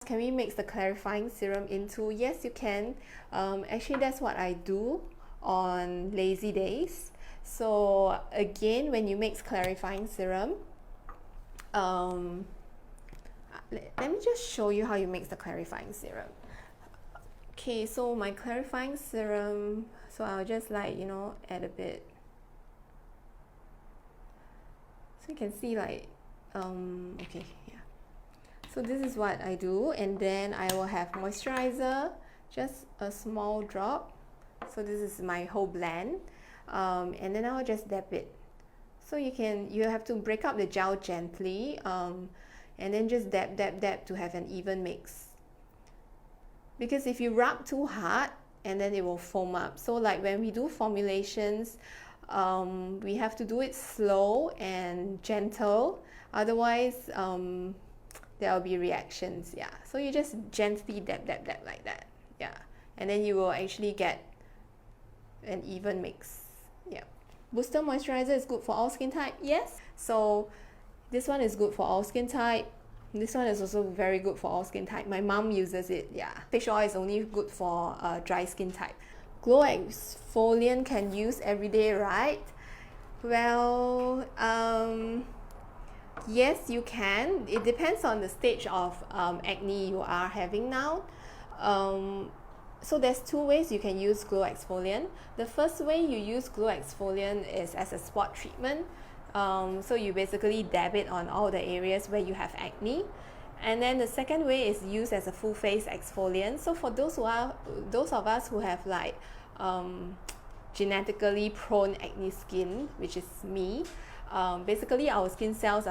Can we mix the clarifying serum into? Yes, you can. Actually, that's what I do on lazy days. So again, when you mix clarifying serum, let me just show you how you mix the clarifying serum. Okay, so my clarifying serum, so I'll just like, add a bit. So you can see like, okay, yeah. So this is what I do, and then I will have moisturizer, just a small drop. So this is my whole blend, and then I'll just dab it. So you have to break up the gel gently, and then just dab to have an even mix. Because if you rub too hard, and then it will foam up. So like when we do formulations, we have to do it slow and gentle. Otherwise, there will be reactions. Yeah. So you just gently dab like that. Yeah. And then you will actually get an even mix. Yeah. Booster moisturizer is good for all skin type. Yes. So this one is good for all skin type. This one is also very good for all skin type. My mom uses it. Yeah. Facial oil is only good for dry skin type. Glow exfoliant can use every day, right? Well, yes, you can. It depends on the stage of acne you are having now. So there's two ways you can use glow exfoliant. The first way you use glow exfoliant is as a spot treatment. So you basically dab it on all the areas where you have acne. And then the second way is used as a full face exfoliant. So for those of us who have like genetically prone acne skin, which is me, basically our skin cell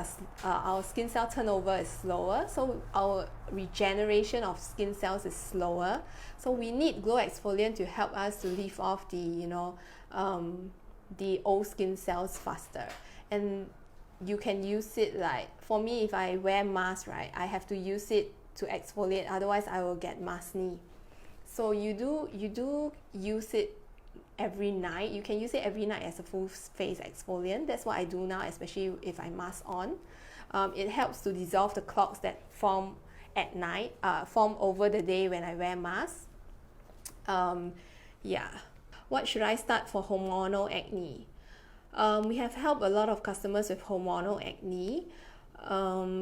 turnover is slower, so our regeneration of skin cells is slower. So we need glow exfoliant to help us to leave off the old skin cells faster. And you can use it, like for me, if I wear mask, right, I have to use it to exfoliate, otherwise I will get maskne. So you do use it every night. You can use it every night as a full face exfoliant. That's what I do now, especially if I mask on. It helps to dissolve the clogs that form at night, form over the day when I wear mask. Yeah. What should I start for hormonal acne? We have helped a lot of customers with hormonal acne.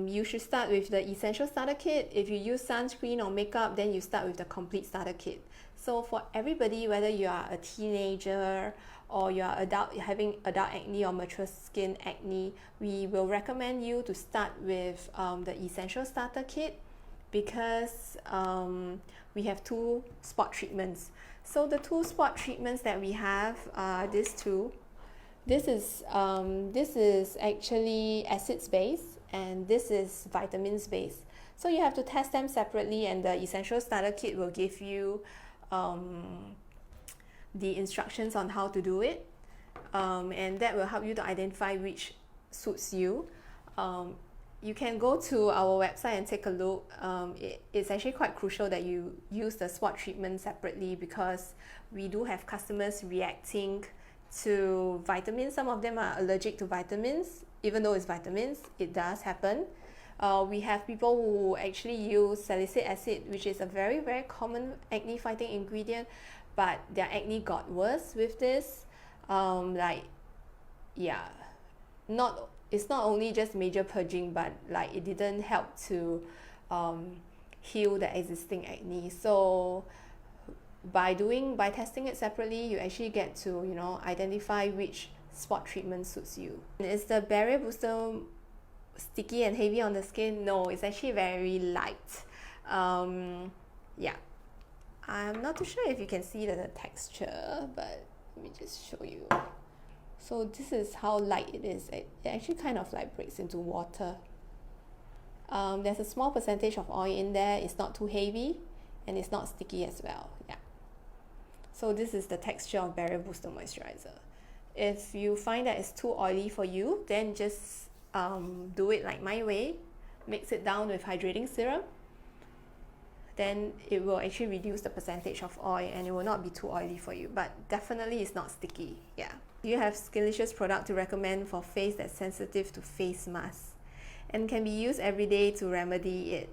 You should start with the essential starter kit. If you use sunscreen or makeup, then you start with the complete starter kit. So for everybody, whether you are a teenager or you are having adult acne or mature skin acne, we will recommend you to start with the essential starter kit, because we have two spot treatments. So the two spot treatments that we have are these two. This is actually acids based, and this is vitamins based. So you have to test them separately, and the essential starter kit will give you the instructions on how to do it, and that will help you to identify which suits you. You can go to our website and take a look. It's actually quite crucial that you use the spot treatment separately, because we do have customers reacting to vitamins. Some of them are allergic to vitamins. Even though it's vitamins, it does happen. We have people who actually use salicylic acid, which is a very, very common acne fighting ingredient, but their acne got worse with this. It's not only just major purging, but like it didn't help to heal the existing acne. So by testing it separately, you actually get to identify which spot treatment suits you. Is the barrier booster sticky and heavy on the skin? No, it's actually very light. Yeah, I'm not too sure if you can see the texture, but let me just show you. So this is how light it is. It actually kind of like breaks into water. There's a small percentage of oil in there. It's not too heavy, and it's not sticky as well. Yeah. So this is the texture of Barrier Booster Moisturizer. If you find that it's too oily for you, then just do it like my way. Mix it down with hydrating serum. Then it will actually reduce the percentage of oil, and it will not be too oily for you. But definitely it's not sticky. Yeah. Do you have Skinlycious product to recommend for face that's sensitive to face masks and can be used every day to remedy it?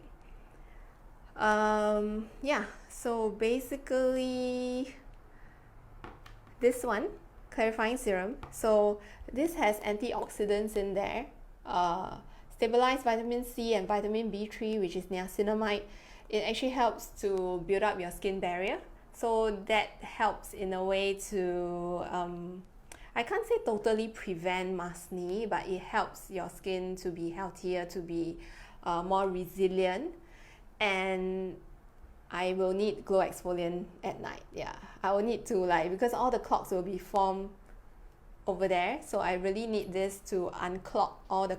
Yeah, so basically this one, clarifying serum. So this has antioxidants in there, stabilized vitamin C and vitamin B3, which is niacinamide. It actually helps to build up your skin barrier. So that helps in a way to, I can't say totally prevent maskne, but it helps your skin to be healthier, to be more resilient. And I will need glow exfoliant at night. Yeah, I will need to, like, because all the clogs will be formed over there, so I really need this to unclog all the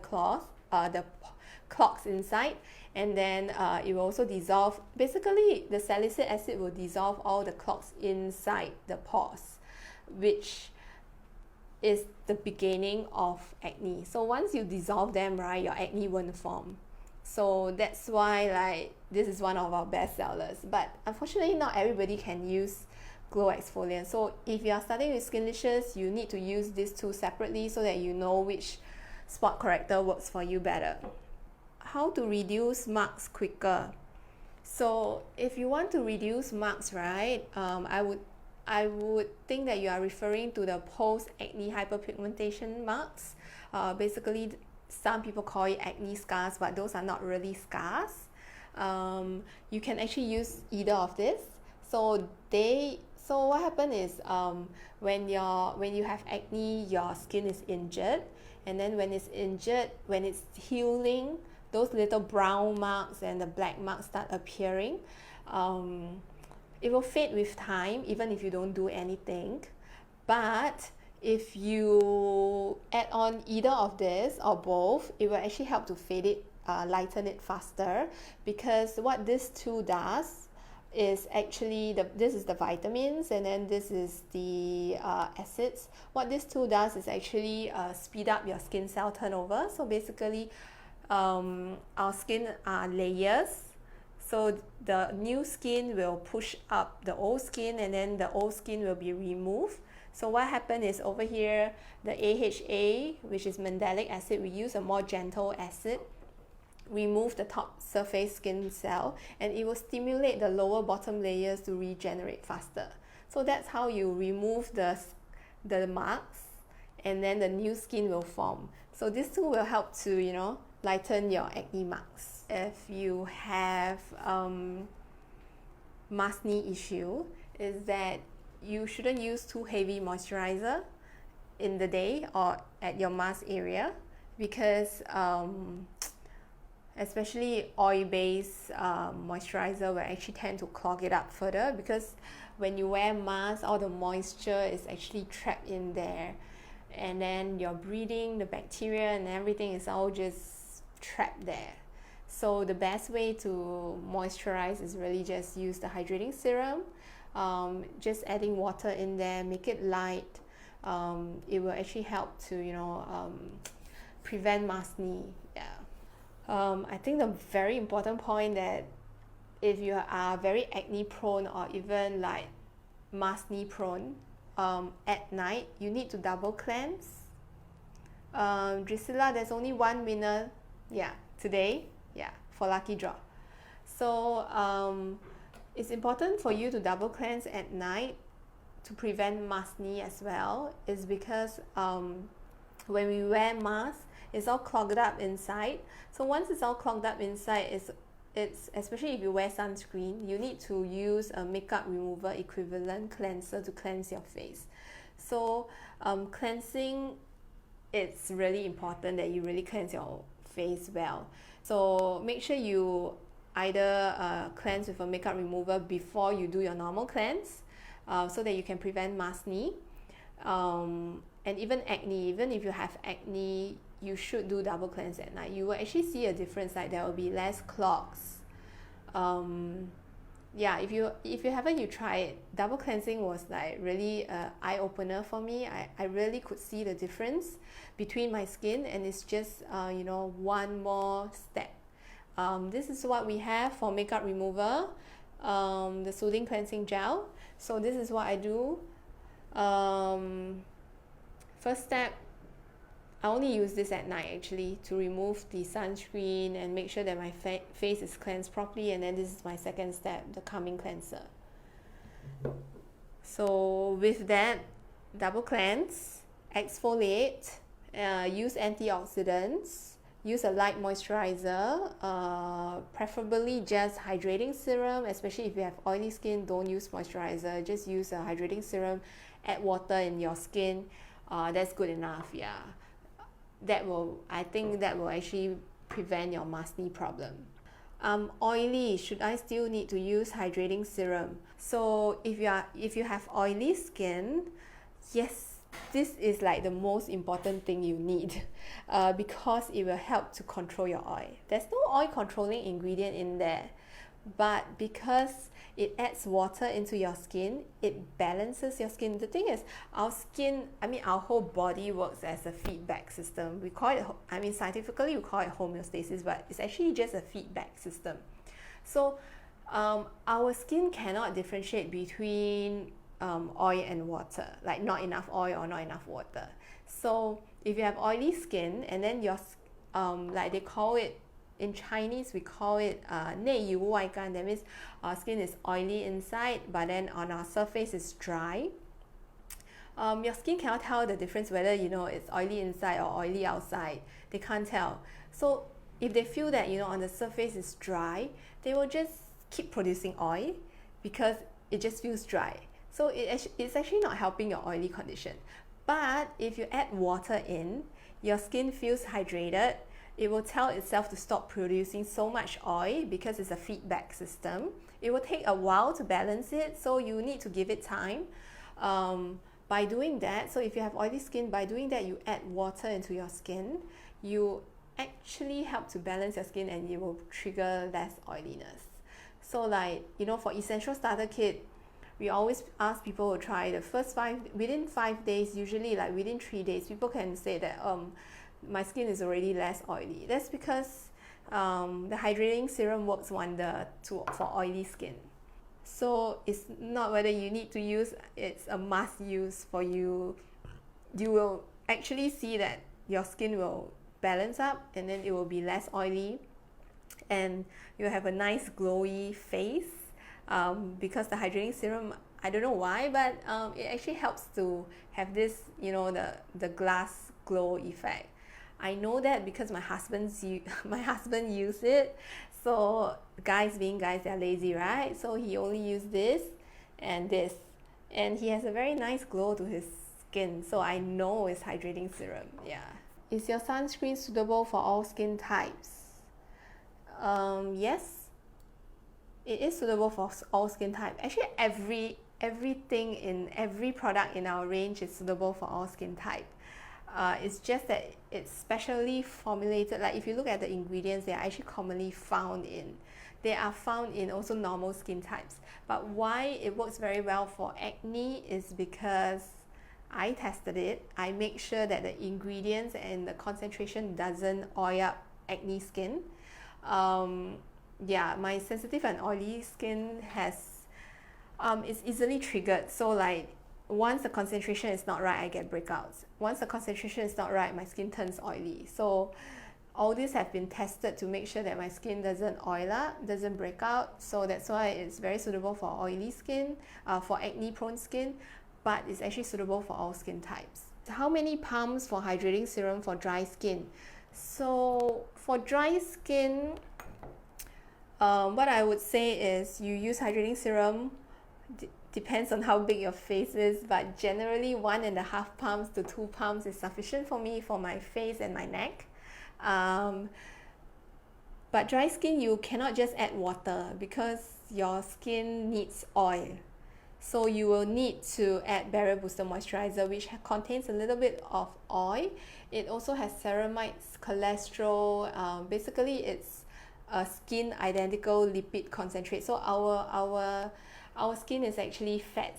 clogs inside, and then it will also dissolve. Basically, the salicylic acid will dissolve all the clogs inside the pores, which is the beginning of acne. So once you dissolve them, right, your acne won't form. So that's why, like, this is one of our best sellers. But unfortunately, not everybody can use glow exfoliant. So if you are starting with Skinlycious, you need to use these two separately so that you know which spot corrector works for you better. How to reduce marks quicker? So if you want to reduce marks, right, I would think that you are referring to the post-acne hyperpigmentation marks. Basically, some people call it acne scars, but those are not really scars. You can actually use either of this. So what happens is, when you have acne, your skin is injured, and then when it's injured, when it's healing, those little brown marks and the black marks start appearing. It will fade with time, even if you don't do anything. But if you add on either of this or both, it will actually help to fade it, lighten it faster, because what this two does is actually, this is the vitamins and then this is the acids. What this two does is actually speed up your skin cell turnover. So basically, our skin are layers. So the new skin will push up the old skin, and then the old skin will be removed. So what happened is, over here, the AHA, which is mandelic acid, we use a more gentle acid, remove the top surface skin cell, and it will stimulate the lower bottom layers to regenerate faster. So that's how you remove the marks, and then the new skin will form. So this too will help to, you know, lighten your acne marks. If you have maskne issue, is that you shouldn't use too heavy moisturizer in the day or at your mask area, because especially oil-based moisturizer will actually tend to clog it up further, because when you wear mask, all the moisture is actually trapped in there, and then you're breathing, the bacteria and everything is all just trapped there. So the best way to moisturize is really just use the hydrating serum. Just adding water in there, make it light. It will actually help to, you know, prevent maskne. Yeah. I think the very important point that if you are very acne prone or even like maskne prone, at night you need to double cleanse. Drusilla, there's only one winner, yeah, today, yeah, for lucky draw. So it's important for you to double cleanse at night to prevent maskne as well, is because when we wear masks, it's all clogged up inside. So once it's all clogged up inside, it's especially if you wear sunscreen, you need to use a makeup remover equivalent cleanser to cleanse your face. So cleansing, it's really important that you really cleanse your face well. So make sure you either cleanse with a makeup remover before you do your normal cleanse, so that you can prevent maskne. And even acne, even if you have acne, you should do double cleanse at night. You will actually see a difference, like there will be less clogs. Yeah, if you haven't, you try it. Double cleansing was like really an eye-opener for me. I really could see the difference between my skin, and it's just you know, one more step. This is what we have for makeup remover, the soothing cleansing gel. So this is what I do. First step, I only use this at night actually to remove the sunscreen and make sure that my face is cleansed properly, and then this is my second step, the calming cleanser. So with that, double cleanse, exfoliate, use antioxidants, use a light moisturizer, preferably just hydrating serum, especially if you have oily skin. Don't use moisturizer, just use a hydrating serum, add water in your skin. That's good enough. Yeah, I think that will actually prevent your maskne problem. Oily, should I still need to use hydrating serum? So if you have oily skin, yes, this is like the most important thing you need, because it will help to control your oil. There's no oil controlling ingredient in there, but because it adds water into your skin, it balances your skin. The thing is, our whole body works as a feedback system. We call it, scientifically we call it homeostasis, but it's actually just a feedback system. So our skin cannot differentiate between oil and water, like not enough oil or not enough water. So if you have oily skin and then your like they call it in Chinese, we call it 内油外干. That means our skin is oily inside, but then on our surface is dry. Your skin cannot tell the difference whether it's oily inside or oily outside. They can't tell. So if they feel that on the surface is dry, they will just keep producing oil because it just feels dry. So it's actually not helping your oily condition. But if you add water in, your skin feels hydrated. It will tell itself to stop producing so much oil because it's a feedback system. It will take a while to balance it, so you need to give it time. By doing that, so if you have oily skin, by doing that you add water into your skin, you actually help to balance your skin and it will trigger less oiliness. So for essential starter kit, we always ask people to try the first within 5 days, usually within 3 days, people can say that my skin is already less oily. That's because the hydrating serum works wonder for oily skin. So it's not whether you need to use, it's a must use for you. You will actually see that your skin will balance up and then it will be less oily and you'll have a nice glowy face, because the hydrating serum, I don't know why, but it actually helps to have this, the glass glow effect. I know that because my husband used it. So guys being guys, they're lazy, right? So he only used this and this, and he has a very nice glow to his skin. So I know it's hydrating serum. Yeah. Is your sunscreen suitable for all skin types? Yes, it is suitable for all skin types. Actually, everything in every product in our range is suitable for all skin type. It's just that it's specially formulated. Like if you look at the ingredients, they are actually commonly found in. They are found in also normal skin types. But why it works very well for acne is because I tested it. I make sure that the ingredients and the concentration doesn't oil up acne skin. Yeah, my sensitive and oily skin is easily triggered. So once the concentration is not right, I get breakouts. Once the concentration is not right, my skin turns oily. So all these have been tested to make sure that my skin doesn't oil up, doesn't break out. So that's why it's very suitable for oily skin, for acne prone skin, but it's actually suitable for all skin types. How many pumps for hydrating serum for dry skin? So for dry skin, what I would say is you use hydrating serum, depends on how big your face is, but generally 1.5 pumps to 2 pumps is sufficient for me for my face and my neck. But dry skin, you cannot just add water because your skin needs oil. So you will need to add barrier booster moisturizer, which contains a little bit of oil. It also has ceramides, cholesterol. Basically, it's a skin identical lipid concentrate. So our skin is actually fat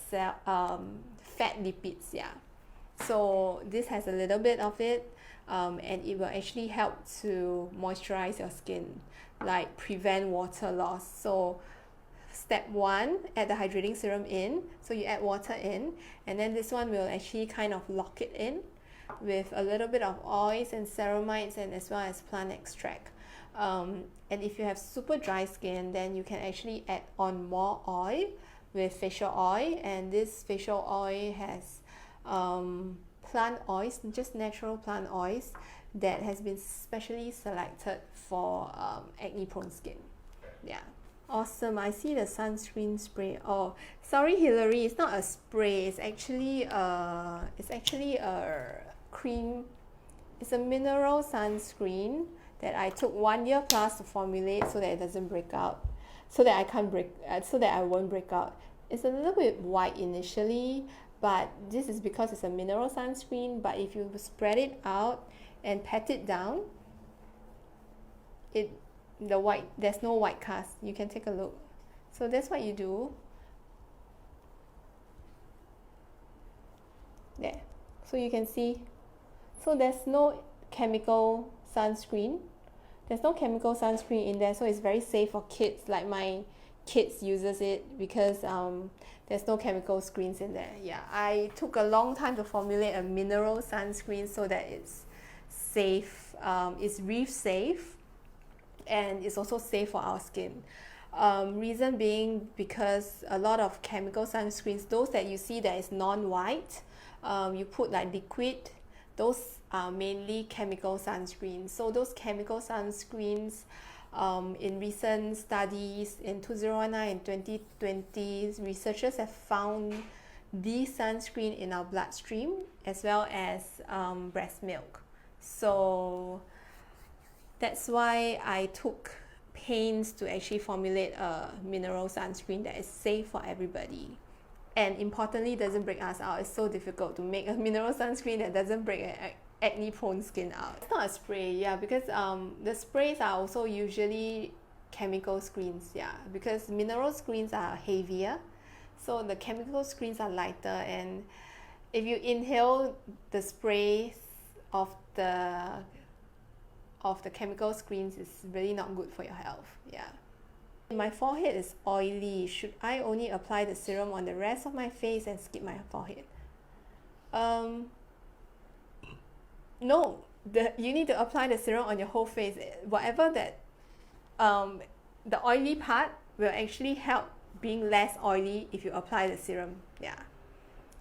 lipids, yeah. So this has a little bit of it, and it will actually help to moisturize your skin, like prevent water loss. So step 1, add the hydrating serum in. So you add water in, and then this one will actually kind of lock it in. with a little bit of oils and ceramides and as well as plant extract. And if you have super dry skin, then you can actually add on more oil with facial oil, and this facial oil has plant oils, just natural plant oils that has been specially selected for acne prone skin. Yeah. Awesome. I see the sunscreen spray. Oh, sorry Hillary, it's not a spray, it's actually a cream. It's a mineral sunscreen that I took 1 year plus to formulate so that it doesn't break out, so that I won't break out. It's a little bit white initially, but this is because it's a mineral sunscreen. But if you spread it out and pat it down, there's no white cast. You can take a look. So that's what you do. There. So you can see. So there's no chemical sunscreen. There's no chemical sunscreen in there, so it's very safe for kids. Like my kids uses it because there's no chemical screens in there. Yeah, I took a long time to formulate a mineral sunscreen so that it's safe. It's reef safe, and it's also safe for our skin. Reason being because a lot of chemical sunscreens, those that you see that is non-white, you put like liquid, those are mainly chemical sunscreens. So those chemical sunscreens, in recent studies in 2019 and 2020, researchers have found these sunscreen in our bloodstream as well as breast milk. So that's why I took pains to actually formulate a mineral sunscreen that is safe for everybody, and importantly doesn't break us out. It's so difficult to make a mineral sunscreen that doesn't break acne prone skin out. It's not a spray, yeah, because the sprays are also usually chemical screens, yeah, because mineral screens are heavier, so the chemical screens are lighter, and if you inhale the sprays of the chemical screens, it's really not good for your health. Yeah. My forehead is oily. Should I only apply the serum on the rest of my face and skip my forehead? No, you need to apply the serum on your whole face. Whatever that, the oily part will actually help being less oily if you apply the serum. Yeah.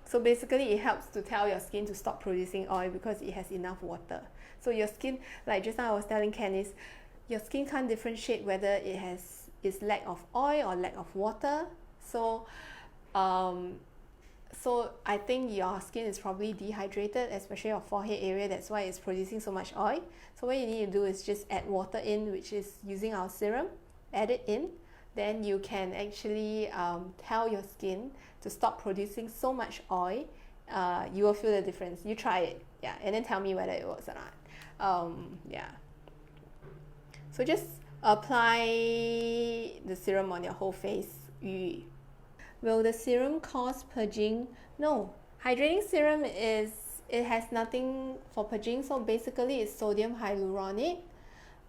So basically it helps to tell your skin to stop producing oil because it has enough water. So your skin, like just now I was telling Candice, your skin can't differentiate whether it's lack of oil or lack of water. So I think your skin is probably dehydrated, especially your forehead area. That's why it's producing so much oil. So what you need to do is just add water in, which is using our serum. Add it in. Then you can actually tell your skin to stop producing so much oil. You will feel the difference. You try it, yeah, and then tell me whether it works or not. Yeah. So just apply the serum on your whole face. Will the serum cause purging? No. Hydrating serum it has nothing for purging. So basically it's sodium hyaluronate.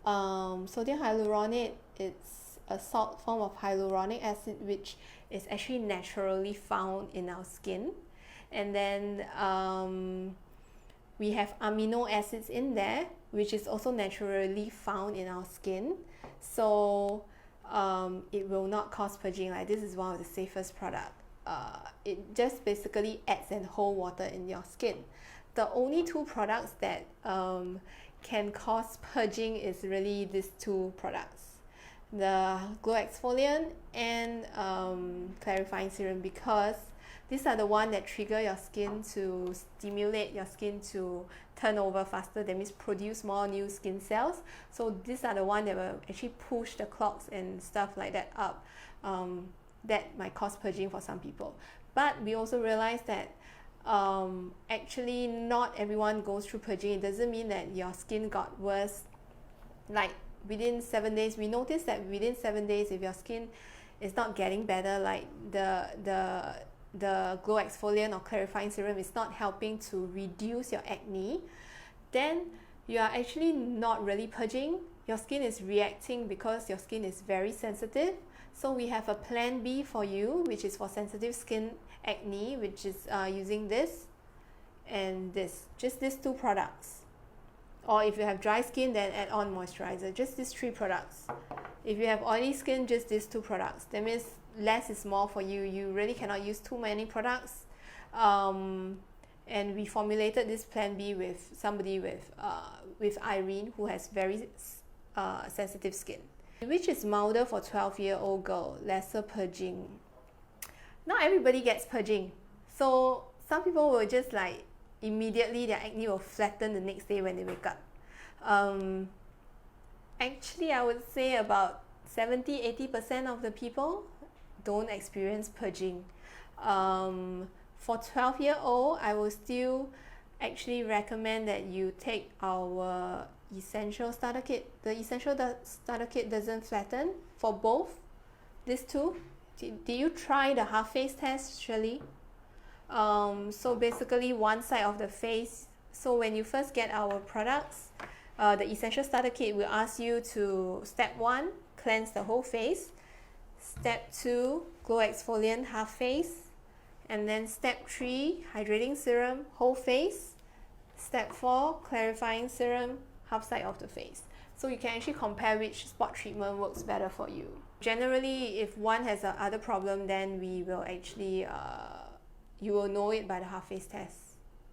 Sodium hyaluronate, it's a salt form of hyaluronic acid which is actually naturally found in our skin. And then we have amino acids in there which is also naturally found in our skin. So it will not cause purging. Like this is one of the safest product. It just basically adds and hold water in your skin. The only two products that can cause purging is really these two products, the glow exfoliant and clarifying serum, because these are the one that trigger your skin to stimulate your skin to turn over faster, that means produce more new skin cells. So these are the one that will actually push the clogs and stuff like that up. That might cause purging for some people. But we also realize that actually not everyone goes through purging. It doesn't mean that your skin got worse. Like within 7 days, we noticed that within 7 days, if your skin is not getting better, like the glow exfoliant or clarifying serum is not helping to reduce your acne, then you are actually not really purging. Your skin is reacting because your skin is very sensitive. So we have a plan B for you, which is for sensitive skin acne, which is using this. and just these 2 products. Or if you have dry skin, then add on moisturizer. Just these 3 products. If you have oily skin, just these 2 products. That means less is more for you. You really cannot use too many products. And we formulated this plan B with somebody with Irene, who has very sensitive skin, which is milder for 12-year-old girl, lesser purging. Not everybody gets purging, so some people will just like immediately their acne will flatten the next day when they wake up. Actually, I would say about 70-80% of the people don't experience purging. For 12-year-old, I will still actually recommend that you take our essential starter kit. The essential starter kit doesn't flatten for both these 2. Did you try the half face test, Shirley? So basically one side of the face. So when you first get our products, the essential starter kit will ask you to step 1, cleanse the whole face. Step 2, glow exfoliant half face. And then step 3, hydrating serum whole face. Step 4, clarifying serum half side of the face. So you can actually compare which spot treatment works better for you. Generally, if one has a other problem, then we will actually you will know it by the half face test.